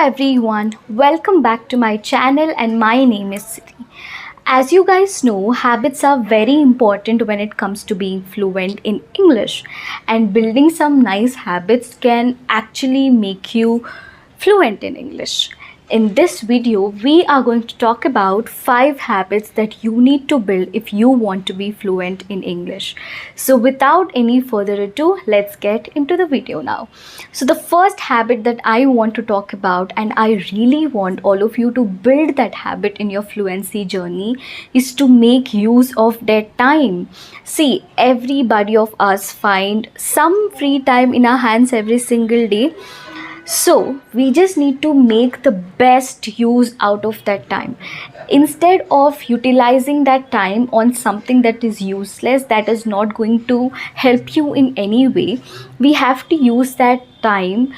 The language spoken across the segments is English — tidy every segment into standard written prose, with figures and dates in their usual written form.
everyone, welcome back to my channel and my name is Siti. As you guys know, habits are very important when it comes to being fluent in English, and building some nice habits can actually make you fluent in English. In this video, we are going to talk about 5 habits that you need to build if you want to be fluent in English. So without any further ado, let's get into the video now. So the first habit that I want to talk about, and I really want all of you to build that habit in your fluency journey, is to make use of their time. See, everybody of us find some free time in our hands every single day. So we just need to make the best use out of that time. Instead of utilizing that time on something that is useless, that is not going to help you in any way, we have to use that time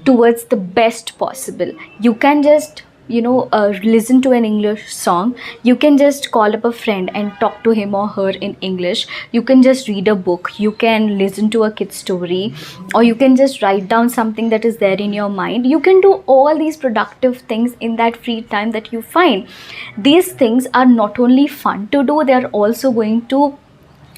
towards the best possible. You can just listen to an English song. You can just call up a friend and talk to him or her in English. You can just read a book. You can listen to a kid's story, or you can just write down something that is there in your mind. You can do all these productive things in that free time that you find. These things are not only fun to do, they are also going to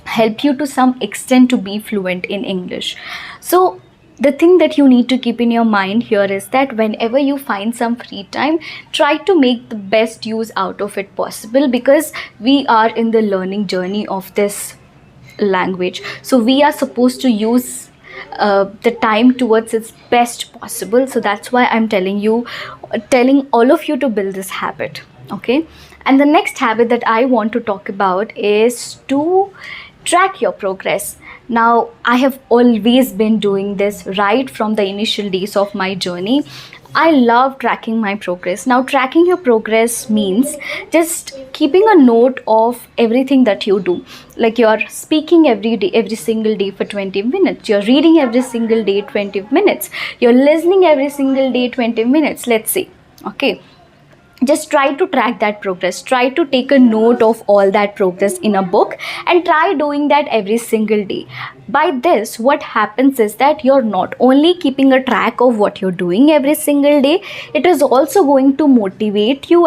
help you to some extent to be fluent in English. So the thing that you need to keep in your mind here is that whenever you find some free time, try to make the best use out of it possible, because we are in the learning journey of this language. So we are supposed to use the time towards its best possible. So that's why I'm telling all of you to build this habit. Okay. And the next habit that I want to talk about is to track your progress. Now, I have always been doing this right from the initial days of my journey. I love tracking my progress. Now, tracking your progress means just keeping a note of everything that you do. Like, you're speaking every day, every single day for 20 minutes. You're reading every single day 20 minutes. You're listening every single day 20 minutes, let's say. Okay. Just try to track that progress. Try to take a note of all that progress in a book and try doing that every single day. By this, what happens is that you're not only keeping a track of what you're doing every single day, it is also going to motivate you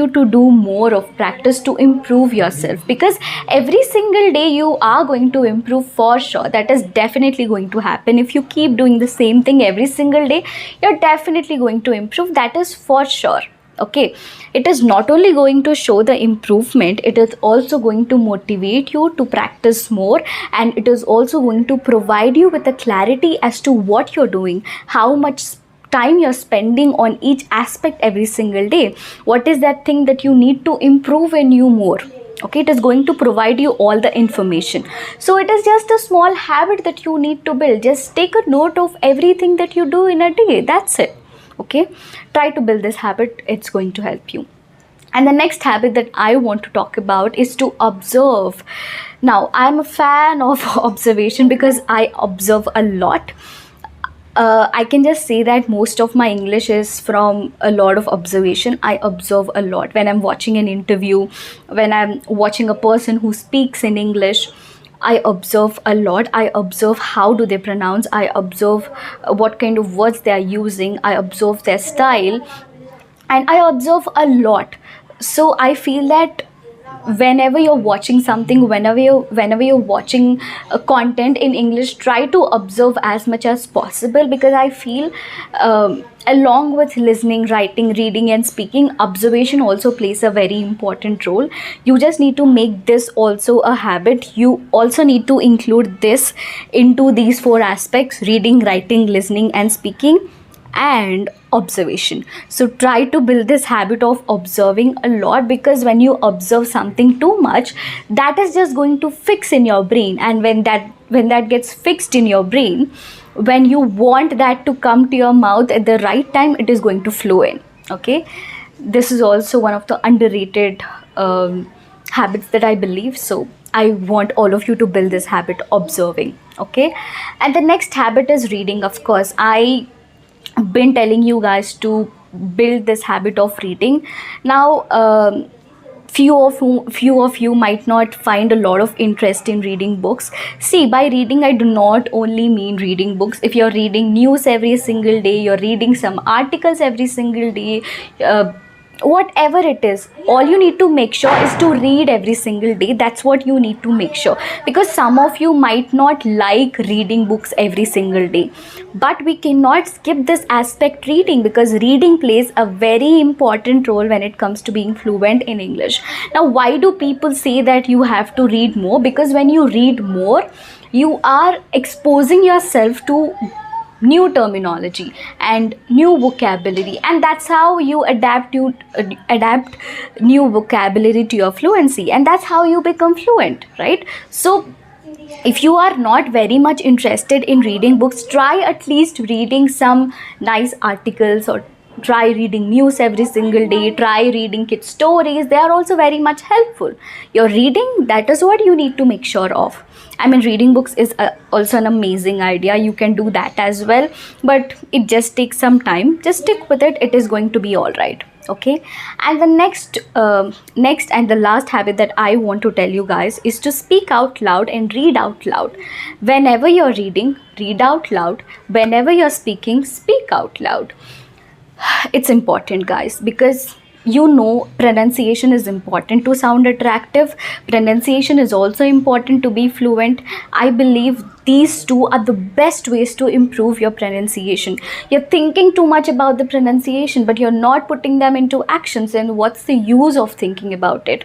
to do more of practice to improve yourself, because every single day you are going to improve for sure. That is definitely going to happen. If you keep doing the same thing every single day, you're definitely going to improve. That is for sure. Okay, it is not only going to show the improvement, it is also going to motivate you to practice more, and it is also going to provide you with a clarity as to what you're doing, how much time you're spending on each aspect every single day. What is that thing that you need to improve in you more? Okay, it is going to provide you all the information. So it is just a small habit that you need to build. Just take a note of everything that you do in a day. That's it. Okay, try to build this habit. It's going to help you. And the next habit that I want to talk about is to observe. Now, I'm a fan of observation because I observe a lot. I can just say that most of my English is from a lot of observation. I observe a lot when I'm watching an interview, when I'm watching a person who speaks in English. I observe a lot. I observe how do they pronounce. I observe what kind of words they are using. I observe their style, and I observe a lot. So I feel that whenever you're watching something, whenever you're watching content in English, try to observe as much as possible, because I feel along with listening, writing, reading and speaking, observation also plays a very important role. You just need to make this also a habit. You also need to include this into these 4 aspects: reading, writing, listening and speaking, and observation. So try to build this habit of observing a lot, because when you observe something too much, that is just going to fix in your brain, and when that gets fixed in your brain, when you want that to come to your mouth at the right time, it is going to flow in. Okay, this is also one of the underrated habits that I believe. So I want all of you to build this habit, observing. Okay, and the next habit is reading. Of course, I been telling you guys to build this habit of reading. Now, few of you might not find a lot of interest in reading books. See, by reading I do not only mean reading books. If you're reading news every single day, you're reading some articles every single day, whatever it is, all you need to make sure is to read every single day. That's what you need to make sure, because some of you might not like reading books every single day, but we cannot skip this aspect, reading, because reading plays a very important role when it comes to being fluent in English. Now, why do people say that you have to read more? Because when you read more, you are exposing yourself to new terminology and new vocabulary, and that's how you adapt new vocabulary to your fluency, and that's how you become fluent, right? So if you are not very much interested in reading books, try at least reading some nice articles, or try reading news every single day, try reading kid stories. They are also very much helpful. Your reading, that is what you need to make sure of. I mean, reading books is also an amazing idea. You can do that as well, but it just takes some time. Just stick with it. It is going to be all right. Okay. And the next and the last habit that I want to tell you guys is to speak out loud and read out loud. Whenever you're reading, read out loud. Whenever you're speaking, speak out loud. It's important, guys, because pronunciation is important to sound attractive. Pronunciation is also important to be fluent. I believe these two are the best ways to improve your pronunciation. You're thinking too much about the pronunciation, but you're not putting them into actions, and what's the use of thinking about it?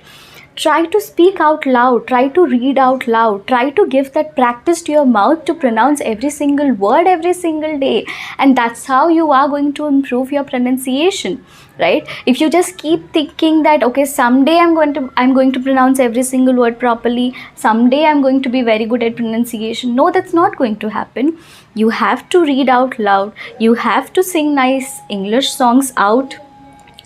Try to speak out loud, try to read out loud, try to give that practice to your mouth to pronounce every single word every single day, and that's how you are going to improve your pronunciation, right? If you just keep thinking that, okay, someday I'm going to pronounce every single word properly, someday I'm going to be very good at pronunciation, no, that's not going to happen. You have to read out loud, you have to sing nice English songs out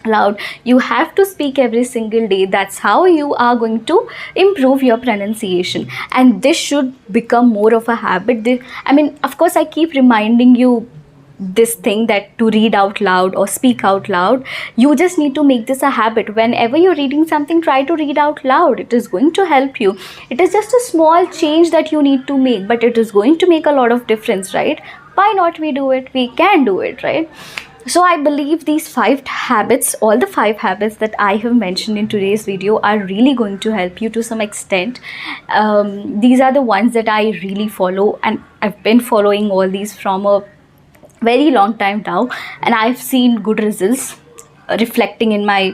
loud, you have to speak every single day. That's how you are going to improve your pronunciation, and this should become more of a habit. I mean, of course, I keep reminding you this thing, that to read out loud or speak out loud. You just need to make this a habit. Whenever you're reading something, try to read out loud. It is going to help you. It is just a small change that you need to make, but it is going to make a lot of difference, right? Why not we do it? We can do it, right? So I believe these 5 habits, all the 5 habits that I have mentioned in today's video, are really going to help you to some extent. These are the ones that I really follow, and I've been following all these from a very long time now, and I've seen good results reflecting in my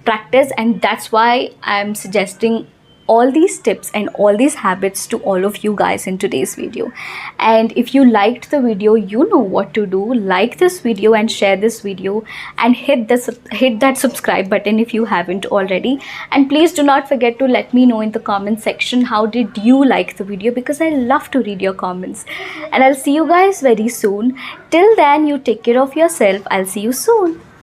practice, and that's why I'm suggesting all these tips and all these habits to all of you guys in today's video. And if you liked the video, you know what to do. Like this video and share this video, and hit that subscribe button if you haven't already. And please do not forget to let me know in the comment section how did you like the video, because I love to read your comments. And I'll see you guys very soon. Till then, you take care of yourself. I'll see you soon.